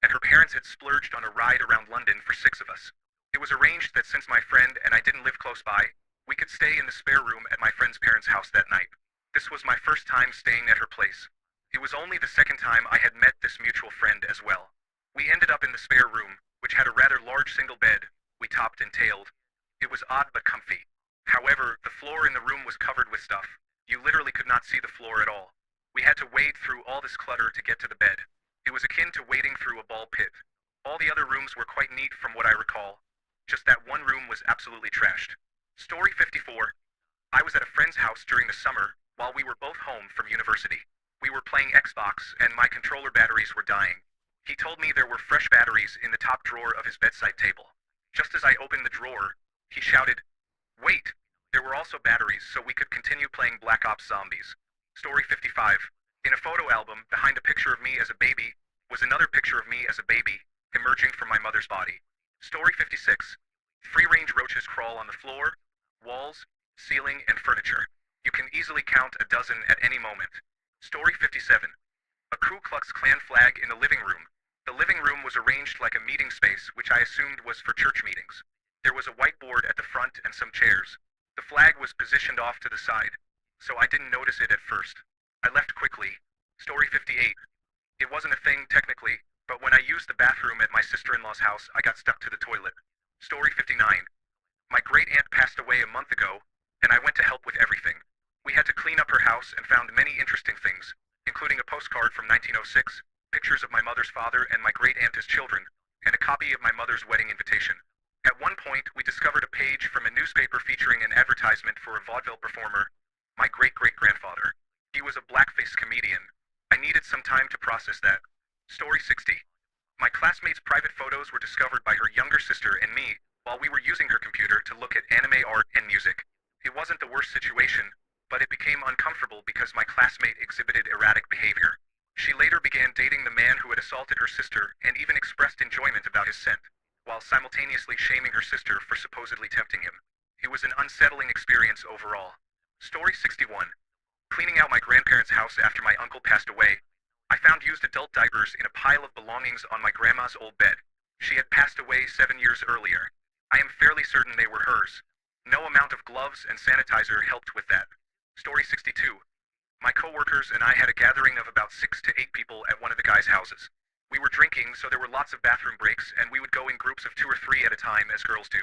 and her parents had splurged on a ride around London for six of us. It was arranged that since my friend and I didn't live close by, we could stay in the spare room at my friend's parents' house that night. This was my first time staying at her place. It was only the second time I had met this mutual friend as well. We ended up in the spare room, which had a rather large single bed, we topped and tailed. It was odd but comfy. However, the floor in the room was covered with stuff. You literally could not see the floor at all. We had to wade through all this clutter to get to the bed. It was akin to wading through a ball pit. All the other rooms were quite neat from what I recall. Just that one room was absolutely trashed. Story 54. I was at a friend's house during the summer, while we were both home from university. We were playing Xbox, and my controller batteries were dying. He told me there were fresh batteries in the top drawer of his bedside table. Just as I opened the drawer, he shouted, "Wait! There were also batteries so we could continue playing Black Ops Zombies." Story 55. In a photo album, behind a picture of me as a baby, was another picture of me as a baby, emerging from my mother's body. Story 56. Free-range roaches crawl on the floor, walls, ceiling, and furniture. You can easily count a dozen at any moment. Story 57. A Ku Klux Klan flag in the living room. The living room was arranged like a meeting space, which I assumed was for church meetings. There was a whiteboard at the front and some chairs. The flag was positioned off to the side, so I didn't notice it at first. I left quickly. Story 58. It wasn't a thing technically, but when I used the bathroom at my sister-in-law's house, I got stuck to the toilet. Story 59. My great-aunt passed away a month ago, and I went to help with everything. We had to clean up her house and found many interesting things, including a postcard from 1906, pictures of my mother's father and my great-aunt as children, and a copy of my mother's wedding invitation. At one point, we discovered a page from a newspaper featuring an advertisement for a vaudeville performer, my great-great-grandfather. He was a blackface comedian. I needed some time to process that. Story 60. My classmate's private photos were discovered by her younger sister and me while we were using her computer to look at anime art and music. It wasn't the worst situation, but it became uncomfortable because my classmate exhibited erratic behavior. She later began dating the man who had assaulted her sister and even expressed enjoyment about his scent, while simultaneously shaming her sister for supposedly tempting him. It was an unsettling experience overall. Story 61. Cleaning out my grandparents' house after my uncle passed away, I found used adult diapers in a pile of belongings on my grandma's old bed. She had passed away 7 years earlier. I am fairly certain they were hers. No amount of gloves and sanitizer helped with that. Story 62. My coworkers and I had a gathering of about 6 to 8 people at one of the guys' houses. We were drinking, so there were lots of bathroom breaks, and we would go in groups of 2 or 3 at a time, as girls do.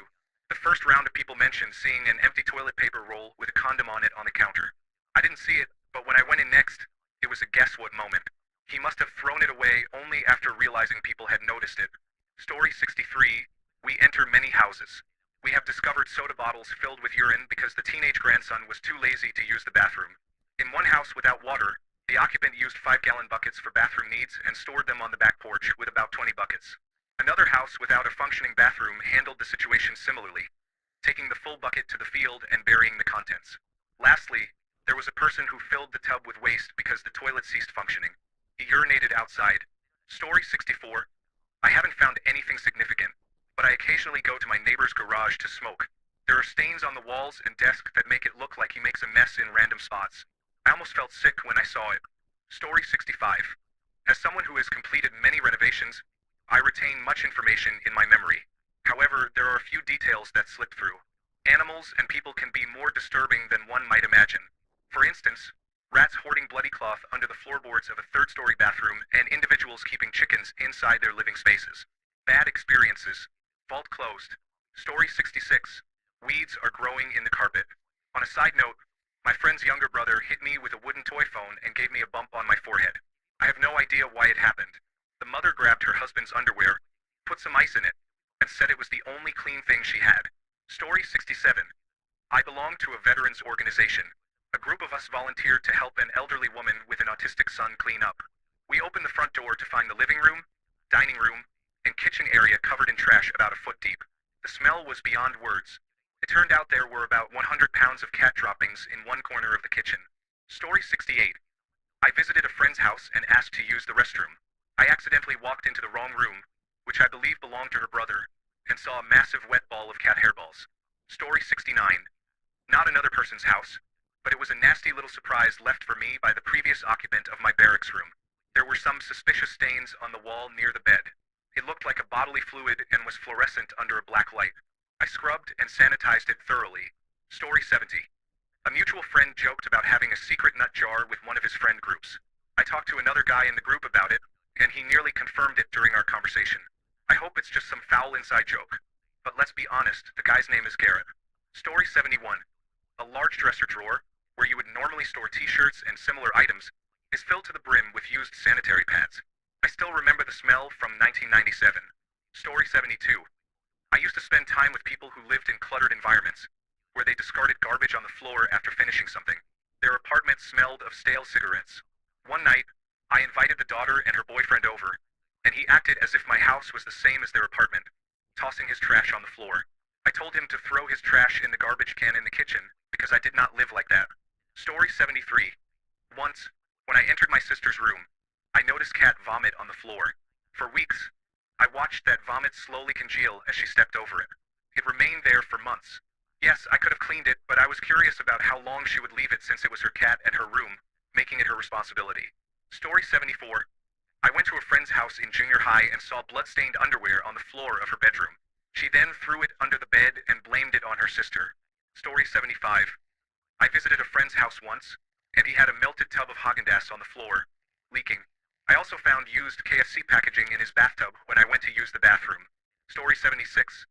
The first round of people mentioned seeing an empty toilet paper roll with a condom on it on the counter. I didn't see it, but when I went in next, it was a guess what moment. He must have thrown it away only after realizing people had noticed it. Story 63. We enter many houses. We have discovered soda bottles filled with urine because the teenage grandson was too lazy to use the bathroom. In one house without water, the occupant used 5-gallon buckets for bathroom needs and stored them on the back porch with about 20 buckets. Another house without a functioning bathroom handled the situation similarly, taking the full bucket to the field and burying the contents. Lastly, there was a person who filled the tub with waste because the toilet ceased functioning. He urinated outside. Story 64. I haven't found anything significant, but I occasionally go to my neighbor's garage to smoke. There are stains on the walls and desk that make it look like he makes a mess in random spots. I almost felt sick when I saw it. Story 65. As someone who has completed many renovations, I retain much information in my memory. However, there are a few details that slip through. Animals and people can be more disturbing than one might imagine. For instance, rats hoarding bloody cloth under the floorboards of a third-story bathroom and individuals keeping chickens inside their living spaces. Bad experiences. Vault closed. Story 66. Weeds are growing in the carpet. On a side note, my friend's younger brother hit me with a wooden toy phone and gave me a bump on my forehead. I have no idea why it happened. The mother grabbed her husband's underwear, put some ice in it, and said it was the only clean thing she had. Story 67. I belong to a veterans organization. A group of us volunteered to help an elderly woman with an autistic son clean up. We opened the front door to find the living room, dining room, and kitchen area covered in trash about a foot deep. The smell was beyond words. It turned out there were about 100 pounds of cat droppings in one corner of the kitchen. Story 68. I visited a friend's house and asked to use the restroom. I accidentally walked into the wrong room, which I believe belonged to her brother, and saw a massive wet ball of cat hairballs. Story 69. Not another person's house, but it was a nasty little surprise left for me by the previous occupant of my barracks room. There were some suspicious stains on the wall near the bed. It looked like a bodily fluid and was fluorescent under a black light. I scrubbed and sanitized it thoroughly. Story 70. A mutual friend joked about having a secret nut jar with one of his friend groups. I talked to another guy in the group about it, and he nearly confirmed it during our conversation. I hope it's just some foul inside joke. But let's be honest, the guy's name is Garrett. Story 71. A large dresser drawer, where you would normally store t-shirts and similar items, is filled to the brim with used sanitary pads. I still remember the smell from 1997. Story 72. I used to spend time with people who lived in cluttered environments, where they discarded garbage on the floor after finishing something. Their apartment smelled of stale cigarettes. One night, I invited the daughter and her boyfriend over, and he acted as if my house was the same as their apartment, tossing his trash on the floor. I told him to throw his trash in the garbage can in the kitchen, because I did not live like that. Story 73. Once, when I entered my sister's room, I noticed Kat vomit on the floor. For weeks, I watched that vomit slowly congeal as she stepped over it. It remained there for months. Yes, I could have cleaned it, but I was curious about how long she would leave it since it was her cat and her room, making it her responsibility. Story 74. I went to a friend's house in junior high and saw blood-stained underwear on the floor of her bedroom. She then threw it under the bed and blamed it on her sister. Story 75. I visited a friend's house once, and he had a melted tub of Haagen-Dazs on the floor, leaking. I also found used KFC packaging in his bathtub when I went to use the bathroom. Story 76.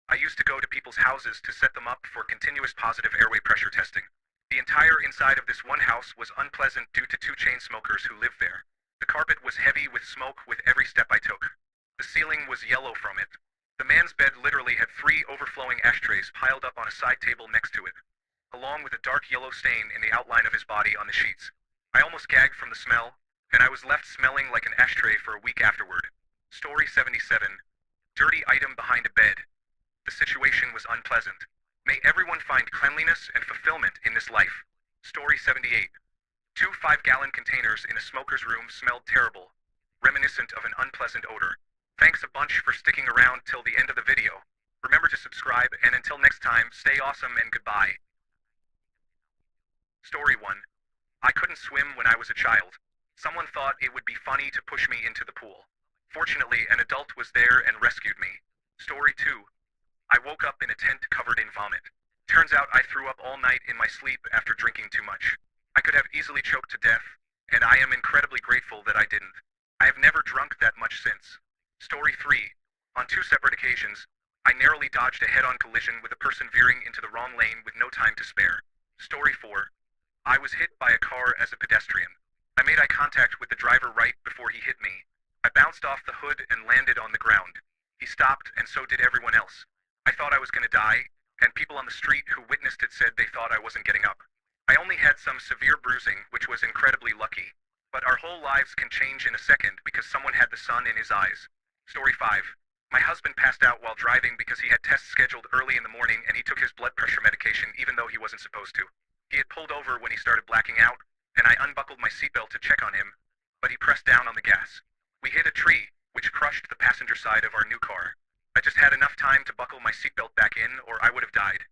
I used to go to people's houses to set them up for continuous positive airway pressure testing. The entire inside of this one house was unpleasant due to two chain smokers who lived there. The carpet was heavy with smoke with every step I took. The ceiling was yellow from it. The man's bed literally had 3 overflowing ashtrays piled up on a side table next to it, along with a dark yellow stain in the outline of his body on the sheets. I almost gagged from the smell, and I was left smelling like an ashtray for a week afterward. Story 77. Dirty item behind a bed. The situation was unpleasant. May everyone find cleanliness and fulfillment in this life. Story 78. 2 5-gallon containers in a smoker's room smelled terrible, reminiscent of an unpleasant odor. Thanks a bunch for sticking around till the end of the video. Remember to subscribe, and until next time, stay awesome and goodbye. Story 1. I couldn't swim when I was a child. Someone thought it would be funny to push me into the pool. Fortunately, an adult was there and rescued me. Story 2. I woke up in a tent covered in vomit. Turns out I threw up all night in my sleep after drinking too much. I could have easily choked to death, and I am incredibly grateful that I didn't. I have never drunk that much since. Story 3. On 2 separate occasions, I narrowly dodged a head-on collision with a person veering into the wrong lane with no time to spare. Story 4. I was hit by a car as a pedestrian. I made eye contact with the driver right before he hit me. I bounced off the hood and landed on the ground. He stopped, and so did everyone else. I thought I was going to die, and people on the street who witnessed it said they thought I wasn't getting up. I only had some severe bruising, which was incredibly lucky. But our whole lives can change in a second because someone had the sun in his eyes. Story 5. My husband passed out while driving because he had tests scheduled early in the morning and he took his blood pressure medication even though he wasn't supposed to. He had pulled over when he started blacking out, and I unbuckled my seatbelt to check on him, but he pressed down on the gas. We hit a tree, which crushed the passenger side of our new car. I just had enough time to buckle my seatbelt back in or I would have died.